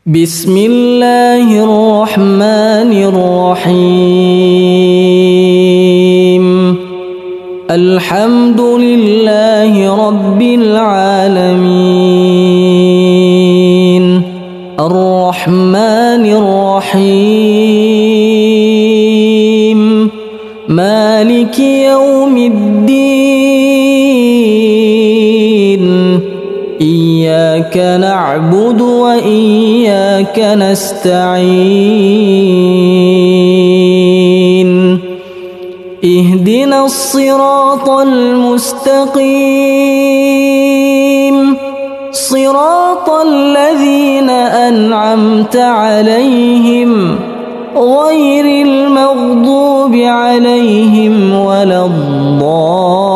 بسم الله الرحمن الرحيم. الحمد لله رب العالمين الرحمن الرحيم مالك يوم الدين. إياك نعبد وإياك نستعين. اهدنا الصراط المستقيم صراط الذين أنعمت عليهم غير المغضوب عليهم ولا الضالين.